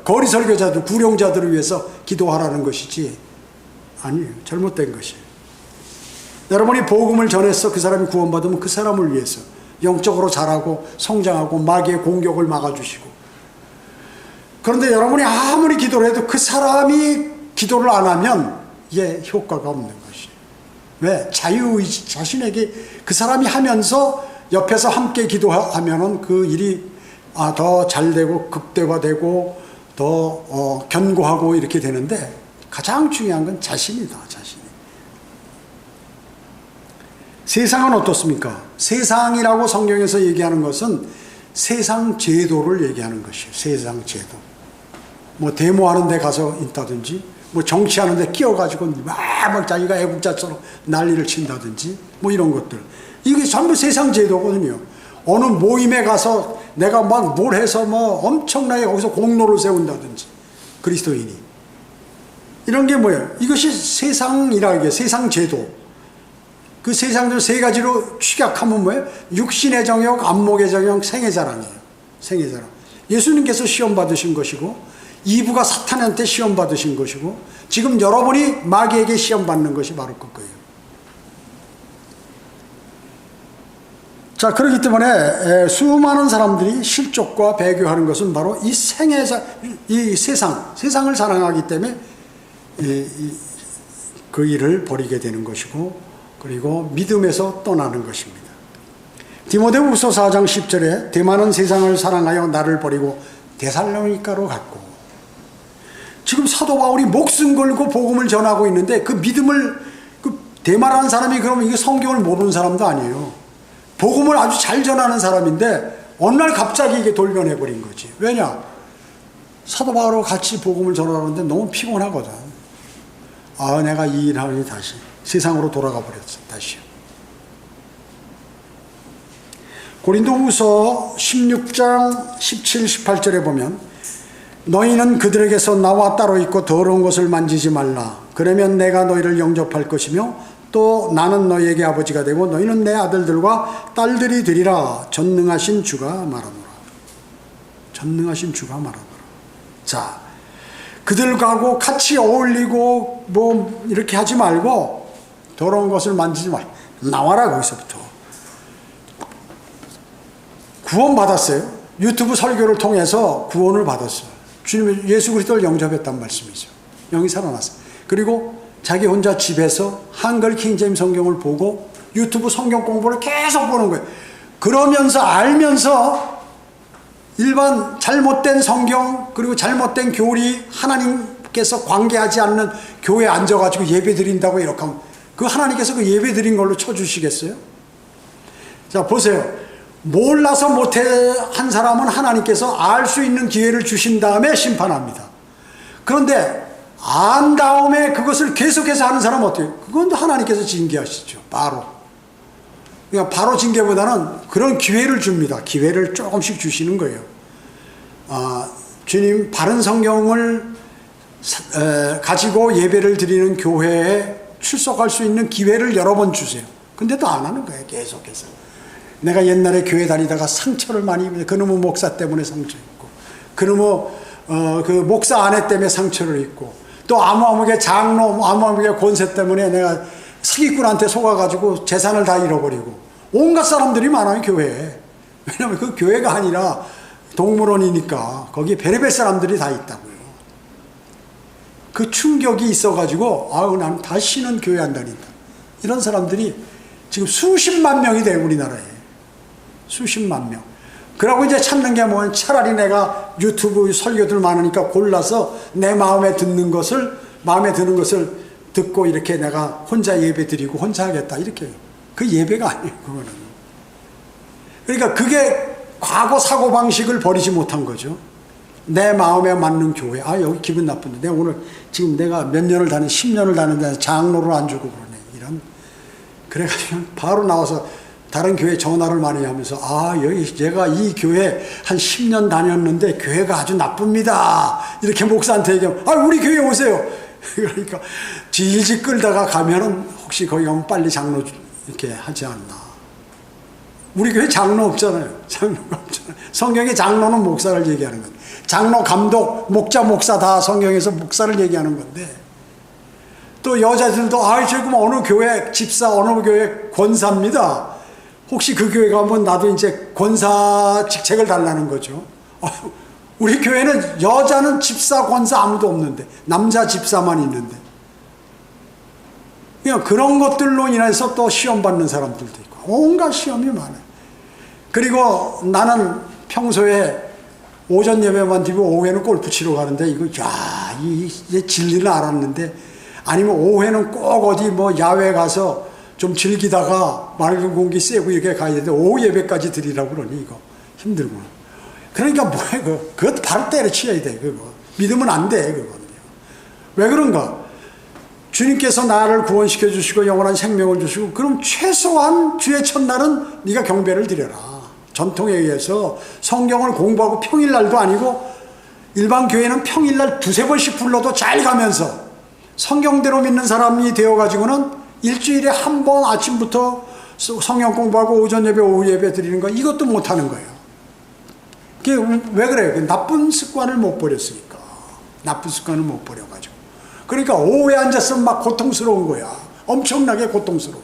거리 설교자들, 구령자들을 위해서 기도하라는 것이지, 아니에요. 잘못된 것이에요. 여러분이 복음을 전해서 그 사람이 구원받으면 그 사람을 위해서 영적으로 자라고 성장하고 마귀의 공격을 막아주시고. 그런데 여러분이 아무리 기도를 해도 그 사람이 기도를 안 하면 이게 효과가 없는 것이에요. 왜? 자유의지, 자신에게 그 사람이 하면서 옆에서 함께 기도하면은 그 일이 더 잘되고 극대화되고 더 견고하고 이렇게 되는데, 가장 중요한 건 자신이다. 자신이. 세상은 어떻습니까? 세상이라고 성경에서 얘기하는 것은 세상 제도를 얘기하는 것이에요. 세상 제도. 데모하는 데 가서 있다든지, 정치하는 데 끼어가지고 막 자기가 애국자처럼 난리를 친다든지, 이런 것들. 이게 전부 세상 제도거든요. 어느 모임에 가서 내가 막 뭘 해서 엄청나게 거기서 공로를 세운다든지, 그리스도인이. 이런 게 뭐예요? 이것이 세상이라, 이게 세상 제도. 그 세상들 세 가지로 축약하면 뭐예요? 육신의 정욕, 안목의 정욕, 생의 자랑이에요. 생의 자랑. 예수님께서 시험 받으신 것이고, 이브가 사탄한테 시험 받으신 것이고, 지금 여러분이 마귀에게 시험 받는 것이 바로 그거예요. 자, 그렇기 때문에 수많은 사람들이 실족과 배교하는 것은 바로 이 세상을 사랑하기 때문에 그 일을 버리게 되는 것이고, 그리고 믿음에서 떠나는 것입니다. 디모데후서 4장 10절에 대만은 세상을 사랑하여 나를 버리고 데살로니가로 갔고. 지금 사도 바울이 목숨 걸고 복음을 전하고 있는데, 그 믿음을, 대마라는 사람이 그러면 이게 성경을 모르는 사람도 아니에요. 복음을 아주 잘 전하는 사람인데 어느 날 갑자기 이게 돌변해버린 거지. 왜냐? 사도 바울하고 같이 복음을 전하는데 너무 피곤하거든. 아, 내가 이 일하니 다시 세상으로 돌아가 버렸어. 다시. 고린도후서 16장 17, 18절에 보면 너희는 그들에게서 나와 따로 있고 더러운 것을 만지지 말라. 그러면 내가 너희를 영접할 것이며 또 나는 너희에게 아버지가 되고 너희는 내 아들들과 딸들이 되리라. 전능하신 주가 말하노라. 전능하신 주가 말하노라. 자, 그들하고 같이 어울리고 뭐 이렇게 하지 말고 더러운 것을 만지지 말고 나와라. 거기서부터 구원 받았어요. 유튜브 설교를 통해서 구원을 받았어요. 주님 예수 그리스도를 영접했단 말씀이죠. 영이 살아났어요. 그리고 자기 혼자 집에서 한글 킹제임 성경을 보고 유튜브 성경 공부를 계속 보는 거예요. 그러면서 알면서 일반 잘못된 성경 그리고 잘못된 교리 하나님께서 관계하지 않는 교회에 앉아가지고 예배 드린다고 이렇게 하면 그 하나님께서 그 예배 드린 걸로 쳐주시겠어요? 자, 보세요. 몰라서 못해 한 사람은 하나님께서 알 수 있는 기회를 주신 다음에 심판합니다. 그런데 안 다음에 그것을 계속해서 하는 사람은 어떻게 해요? 그건 하나님께서 징계하시죠. 바로. 그러니까 바로 징계보다는 그런 기회를 줍니다. 기회를 조금씩 주시는 거예요. 주님 바른 성경을 가지고 예배를 드리는 교회에 출석할 수 있는 기회를 여러 번 주세요. 근데도 안 하는 거예요. 계속해서. 내가 옛날에 교회 다니다가 상처를 많이 입어요. 그놈의 목사 때문에 상처 입고 그놈의 그 목사 아내 때문에 상처를 입고 또 아무아무개 장로 아무아무개 권세 때문에 내가 사기꾼한테 속아가지고 재산을 다 잃어버리고 온갖 사람들이 많아요. 교회에. 왜냐하면 그 교회가 아니라 동물원이니까 거기에 별의별 사람들이 다 있다고요. 그 충격이 있어가지고 아유 나는 다시는 교회 안 다닌다. 이런 사람들이 지금 수십만 명이 돼요. 우리나라에. 수십만 명. 그러고 이제 찾는 게 뭐냐면 차라리 내가 유튜브 설교들 많으니까 골라서 내 마음에 드는 것을 듣고 이렇게 내가 혼자 예배 드리고 혼자 하겠다. 이렇게. 그 예배가 아니에요. 그거는. 그러니까 그게 과거 사고방식을 버리지 못한 거죠. 내 마음에 맞는 교회. 아, 여기 기분 나쁜데. 내가 오늘 지금 내가 몇 년을 10년을 다녔는데 장로를 안 주고 그러네. 이런. 그래가지고 바로 나와서 다른 교회 전화를 많이 하면서 여기 제가 이 교회 한 10년 다녔는데 교회가 아주 나쁩니다. 이렇게 목사한테 얘기하면 우리 교회 오세요. 그러니까 질질 끌다가 가면은 혹시 거기 가면 빨리 장로 이렇게 하지 않나. 우리 교회 장로 없잖아요. 장로가 없잖아요. 성경에 장로는 목사를 얘기하는 건데 장로, 감독, 목사 다 성경에서 목사를 얘기하는 건데 또 여자들도 지금 어느 교회 집사 어느 교회 권사입니다. 혹시 그 교회 가면 나도 이제 권사 직책을 달라는 거죠. 우리 교회는 여자는 집사 권사 아무도 없는데 남자 집사만 있는데 그냥 그런 것들로 인해서 또 시험 받는 사람들도 있고 온갖 시험이 많아요. 그리고 나는 평소에 오전 예배만 드리고 오후에는 골프 치러 가는데 이제 진리는 알았는데 아니면 오후에는 꼭 어디 야외 가서 좀 즐기다가 맑은 공기 쐬고 이렇게 가야 되는데 오후 예배까지 드리라고 그러니 이거 힘들구나. 그러니까 뭐야 그것도 바로 때려치워야 돼. 그거 믿으면 안 돼. 그거는요. 왜 그런가? 주님께서 나를 구원시켜 주시고 영원한 생명을 주시고 그럼 최소한 주의 첫날은 네가 경배를 드려라. 전통에 의해서 성경을 공부하고 평일날도 아니고 일반 교회는 평일날 두세 번씩 불러도 잘 가면서 성경대로 믿는 사람이 되어가지고는 일주일에 한 번 아침부터 성경 공부하고 오전 예배 오후 예배 드리는 거 이것도 못하는 거예요. 그게 왜 그래요? 나쁜 습관을 못 버렸으니까. 나쁜 습관을 못 버려가지고 그러니까 오후에 앉아서 막 고통스러운 거야. 엄청나게 고통스러워.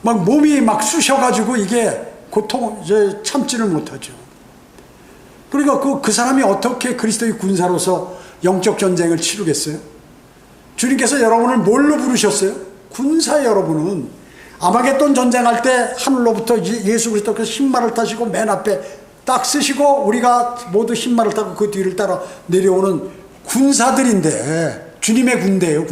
막 몸이 막 쑤셔가지고 이게 이제 참지를 못하죠. 그러니까 그 사람이 어떻게 그리스도의 군사로서 영적 전쟁을 치르겠어요? 주님께서 여러분을 뭘로 부르셨어요? 군사 여러분은 아마겟돈 전쟁할 때 하늘로부터 예수 그리스도께서 흰말을 타시고 맨 앞에 딱 쓰시고 우리가 모두 흰말을 타고 그 뒤를 따라 내려오는 군사들인데 주님의 군대예요.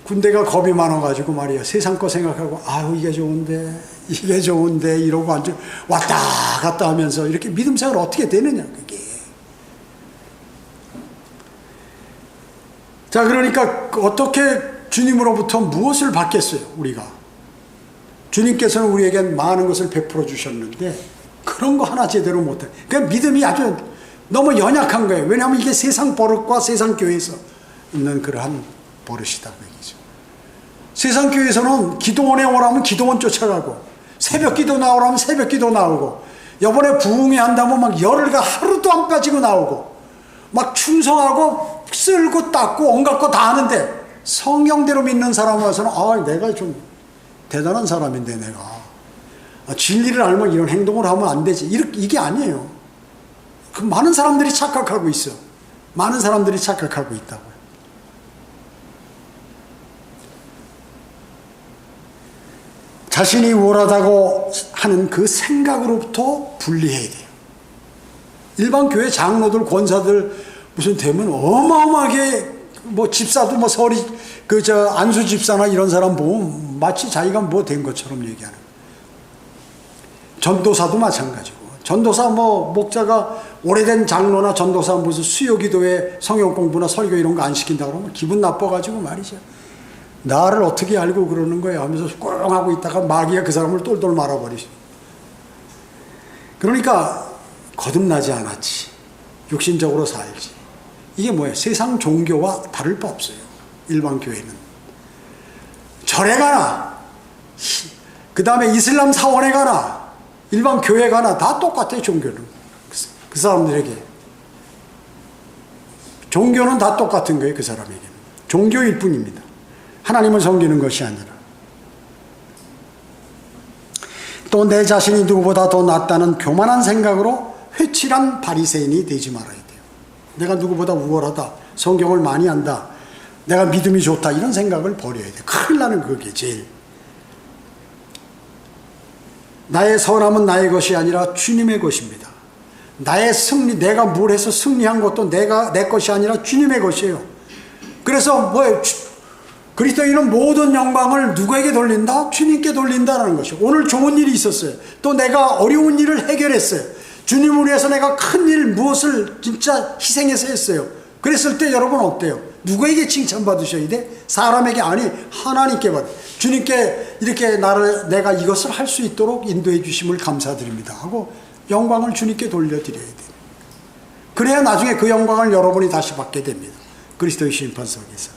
군대가 겁이 많아가지고 말이야 세상 거 생각하고 이게 좋은데 이러고 왔다 갔다 하면서 이렇게 믿음 생활 어떻게 되느냐 그게 자, 그러니까 어떻게 주님으로부터 무엇을 받겠어요, 우리가? 주님께서는 우리에게 많은 것을 베풀어 주셨는데 그런 거 하나 제대로 못해. 그러니까 믿음이 아주 너무 연약한 거예요. 왜냐하면 이게 세상 버릇과 세상 교회에서 있는 그러한 버릇이다 그 얘기죠. 세상 교회에서는 기도원에 오라면 기도원 쫓아가고, 새벽 기도 나오라면 새벽 기도 나오고, 이번에 부흥회 한다면 막 열흘가 하루도 안 빠지고 나오고, 막 충성하고 쓸고 닦고 온갖 거 다 하는데, 성경대로 믿는 사람 와서는 내가 좀 대단한 사람인데 내가 진리를 알면 이런 행동을 하면 안 되지, 이게 아니에요. 그 많은 사람들이 착각하고 있어. 많은 사람들이 착각하고 있다고요. 자신이 우월하다고 하는 그 생각으로부터 분리해야 돼요. 일반 교회 장로들, 권사들 무슨 되면 어마어마하게 뭐 집사도 뭐 서리 안수 집사나 이런 사람 보면 마치 자기가 뭐 된 것처럼 얘기하는. 전도사도 마찬가지고. 전도사 뭐 목자가 오래된 장로나 전도사 무슨 수요 기도에 성경 공부나 설교 이런 거 안 시킨다 그러면 기분 나빠가지고 말이죠. 나를 어떻게 알고 그러는 거야 하면서 꽁 하고 있다가 마귀가 그 사람을 똘똘 말아버리죠. 그러니까 거듭나지 않았지. 육신적으로 살지. 이게 뭐예요? 세상 종교와 다를 바 없어요. 일반 교회는. 절에 가나, 그 다음에 이슬람 사원에 가나, 일반 교회 가나 다 똑같아요. 종교는. 그 사람들에게. 종교는 다 똑같은 거예요. 그 사람에게는. 종교일 뿐입니다. 하나님을 섬기는 것이 아니라. 또 내 자신이 누구보다 더 낫다는 교만한 생각으로 회칠한 바리새인이 되지 말아야 돼요. 내가 누구보다 우월하다, 성경을 많이 안다, 내가 믿음이 좋다, 이런 생각을 버려야 돼요. 큰일 나는 그게 제일. 나의 선함은 나의 것이 아니라 주님의 것입니다. 나의 승리, 내가 뭘 해서 승리한 것도 내 것이 아니라 주님의 것이에요. 그래서 뭐예요? 그리스도인은 모든 영광을 누구에게 돌린다? 주님께 돌린다는 것이고, 오늘 좋은 일이 있었어요. 또 내가 어려운 일을 해결했어요. 주님을 위해서 내가 큰 일 무엇을 진짜 희생해서 했어요. 그랬을 때 여러분 어때요? 누구에게 칭찬받으셔야 돼? 사람에게 아니, 하나님께 받아. 주님께 이렇게 내가 이것을 할 수 있도록 인도해 주심을 감사드립니다 하고 영광을 주님께 돌려드려야 돼요. 그래야 나중에 그 영광을 여러분이 다시 받게 됩니다. 그리스도의 심판석에서.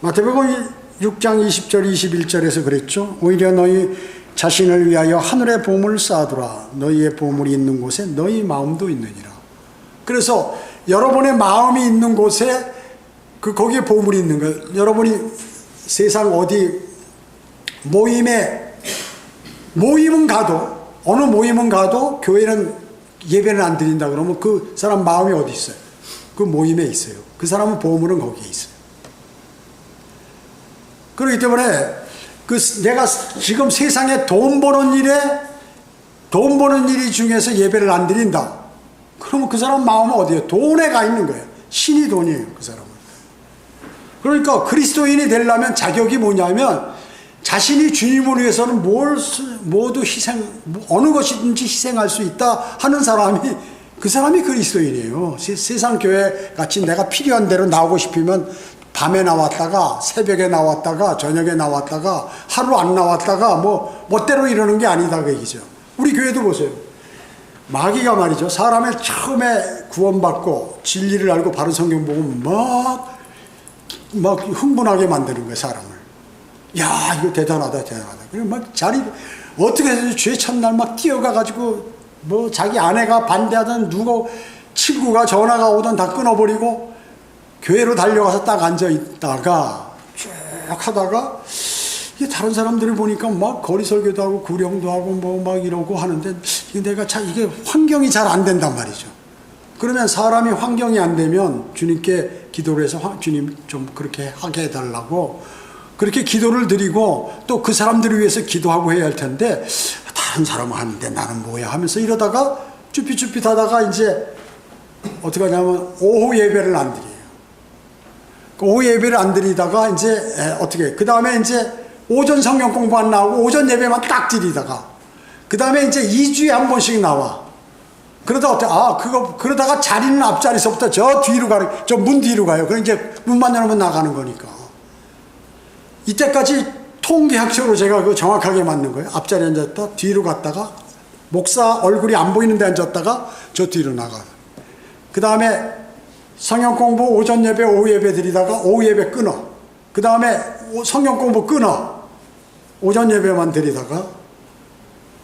마태복음 6장 20절 21절에서 그랬죠. 오히려 너희 자신을 위하여 하늘의 보물을 쌓아두라. 너희의 보물이 있는 곳에 너희 마음도 있느니라. 그래서 여러분의 마음이 있는 곳에 거기에 보물이 있는 거예요. 여러분이 세상 어디 모임은 가도, 어느 모임은 가도 교회는 예배는 안 드린다 그러면 그 사람 마음이 어디 있어요? 그 모임에 있어요. 그 사람은 보물은 거기에 있어요. 그렇기 때문에 내가 지금 세상에 돈 버는 일이 중에서 예배를 안 드린다. 그러면 그 사람 마음은 어디에요? 돈에 가 있는 거예요. 신이 돈이에요, 그 사람은. 그러니까 그리스도인이 되려면 자격이 뭐냐면 자신이 주님을 위해서는 모두 어느 것이든지 희생할 수 있다 하는 사람이, 그 사람이 그리스도인이에요. 세상 교회 같이 내가 필요한 대로 나오고 싶으면 밤에 나왔다가 새벽에 나왔다가 저녁에 나왔다가 하루 안 나왔다가 멋대로 이러는 게 아니다 그 얘기죠. 우리 교회도 보세요. 마귀가 말이죠. 사람을 처음에 구원받고 진리를 알고 바른 성경 보면 막 흥분하게 만드는 거예요, 사람을. 야, 이거 대단하다. 그리고 막 어떻게 해서 죄 첫날 막 뛰어가가지고 자기 아내가 반대하던 친구가 전화가 오던 다 끊어버리고 교회로 달려가서 딱 앉아있다가 쭉 하다가 이게 다른 사람들을 보니까 막 거리 설교도 하고 구령도 하고 막 이러고 하는데 이게 환경이 잘 안 된단 말이죠. 그러면 사람이 환경이 안 되면 주님께 기도를 해서 주님 좀 그렇게 하게 해달라고 그렇게 기도를 드리고 또 그 사람들을 위해서 기도하고 해야 할 텐데 다른 사람은 하는데 나는 뭐야 하면서 이러다가 쭈삣쭈삣 하다가 이제 어떻게 하냐면 오후 예배를 안 드려요. 오후 예배를 안 드리다가 이제 그 다음에 이제 오전 성경 공부 안 나오고 오전 예배만 딱 드리다가 그 다음에 이제 2주에 한 번씩 나와. 그러다 어때? 그러다가 자리는 앞자리서부터 저 뒤로 가는, 저 문 뒤로 가요. 그럼 이제 문만 열면 나가는 거니까. 이때까지 통계학적으로 제가 그거 정확하게 맞는 거예요. 앞자리에 앉았다, 뒤로 갔다가, 목사 얼굴이 안 보이는 데 앉았다가 저 뒤로 나가. 그 다음에 성경 공부 오전 예배, 오후 예배 드리다가 오후 예배 끊어. 그 다음에 성경 공부 끊어. 오전 예배만 드리다가,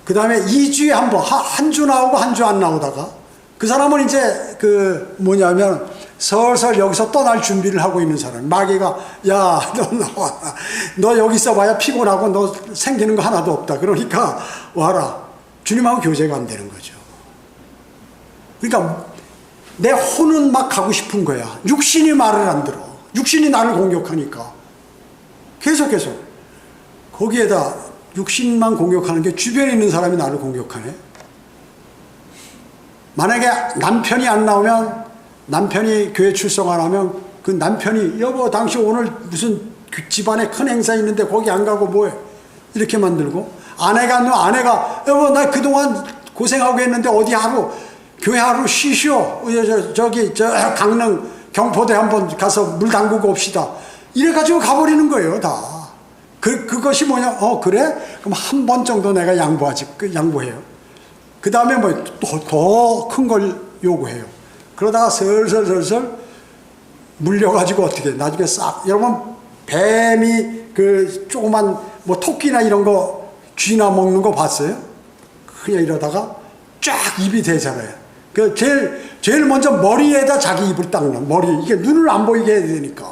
그 다음에 2주에 한 번, 한 주 나오고 한 주 안 나오다가, 그 사람은 이제 뭐냐면 설설 여기서 떠날 준비를 하고 있는 사람. 마귀가, 야, 너 나와. 너 여기 있어봐야 피곤하고 너 생기는 거 하나도 없다. 그러니까 와라. 주님하고 교제가 안 되는 거죠. 그러니까 내 혼은 막 가고 싶은 거야. 육신이 말을 안 들어. 육신이 나를 공격하니까. 계속. 거기에다 육신만 공격하는 게 주변에 있는 사람이 나를 공격하네. 만약에 남편이 안 나오면, 남편이 교회 출석 안 하면 그 남편이, 여보 당신 오늘 무슨 집안에 큰 행사 있는데 거기 안 가고 뭐해, 이렇게 만들고, 아내가 여보 나 그동안 고생하고 했는데 어디 하루 교회 하루 쉬시오, 저기 강릉 경포대 한번 가서 물 담그고 옵시다, 이래가지고 가버리는 거예요. 다 그것이 뭐냐, 그래? 그럼 한 번 정도 내가 양보해요. 그 다음에 뭐 더 큰 걸 요구해요. 그러다가 슬슬 물려가지고 어떻게, 나중에 여러분 뱀이 그 조그만 뭐 토끼나 이런 거 쥐나 먹는 거 봤어요? 그냥 이러다가 쫙 입이 되잖아요. 그 제일 먼저 머리에다 자기 입을 닦는, 이게 눈을 안 보이게 해야 되니까.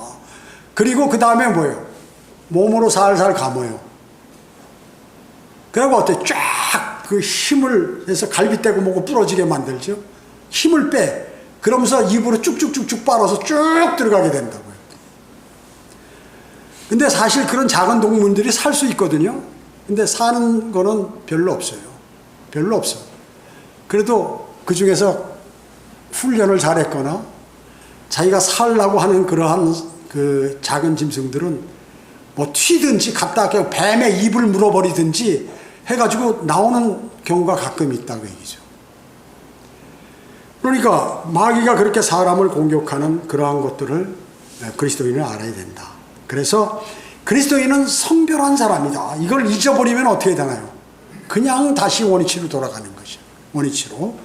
그리고 그 다음에 뭐예요? 몸으로 살살 감아요. 그리고 어때? 쫙 그 힘을 해서 갈비대고 뭐고 부러지게 만들죠. 힘을 빼. 그러면서 입으로 쭉쭉쭉쭉 빨아서 쭉 들어가게 된다고요. 근데 사실 그런 작은 동물들이 살 수 있거든요. 근데 사는 거는 별로 없어요. 별로 없어. 그래도 그 중에서 훈련을 잘했거나 자기가 살려고 하는 그러한 그 작은 짐승들은 뭐 튀든지 갖다 그냥 뱀의 입을 물어버리든지 해가지고 나오는 경우가 가끔 있다고 얘기죠. 그러니까 마귀가 그렇게 사람을 공격하는 그러한 것들을 그리스도인은 알아야 된다. 그래서 그리스도인은 성별한 사람이다. 이걸 잊어버리면 어떻게 되나요? 그냥 다시 원위치로 돌아가는 것이죠. 원위치로.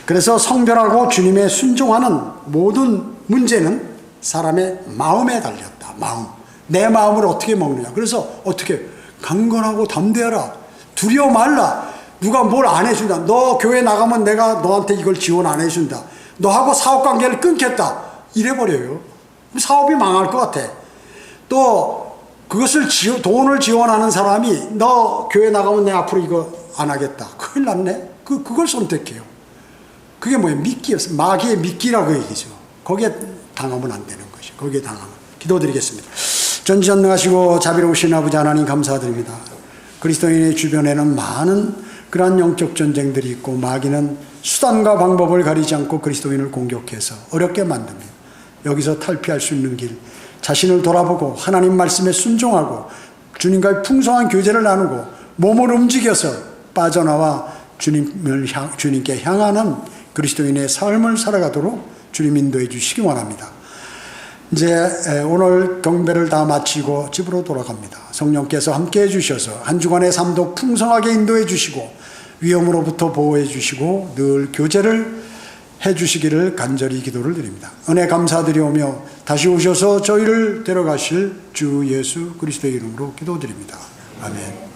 그래서 성별하고 주님의 순종하는 모든 문제는 사람의 마음에 달렸다. 마음. 내 마음을 어떻게 먹느냐. 그래서 어떻게 강건하고 담대하라. 두려워 말라. 누가 뭘 안 해준다. 너 교회 나가면 내가 너한테 이걸 지원 안 해준다. 너하고 사업관계를 끊겠다. 이래버려요. 사업이 망할 것 같아. 또 그것을 돈을 지원하는 사람이 너 교회 나가면 내 앞으로 이거 안 하겠다. 큰일 났네. 그걸 선택해요. 그게 뭐예요? 미끼였어요. 마귀의 미끼라고 얘기죠. 거기에 당하면 안 되는 것이죠. 거기에 당하면. 기도드리겠습니다. 전지전능하시고 자비로우신 아버지 하나님 감사드립니다. 그리스도인의 주변에는 많은 그러한 영적 전쟁들이 있고 마귀는 수단과 방법을 가리지 않고 그리스도인을 공격해서 어렵게 만듭니다. 여기서 탈피할 수 있는 길, 자신을 돌아보고 하나님 말씀에 순종하고 주님과의 풍성한 교제를 나누고 몸을 움직여서 빠져나와 주님께 향하는 그리스도인의 삶을 살아가도록 주님 인도해 주시기 원합니다. 이제 오늘 경배를 다 마치고 집으로 돌아갑니다. 성령께서 함께해 주셔서 한 주간의 삶도 풍성하게 인도해 주시고 위험으로부터 보호해 주시고 늘 교제를 해 주시기를 간절히 기도를 드립니다. 은혜 감사드리오며 다시 오셔서 저희를 데려가실 주 예수 그리스도의 이름으로 기도드립니다. 아멘.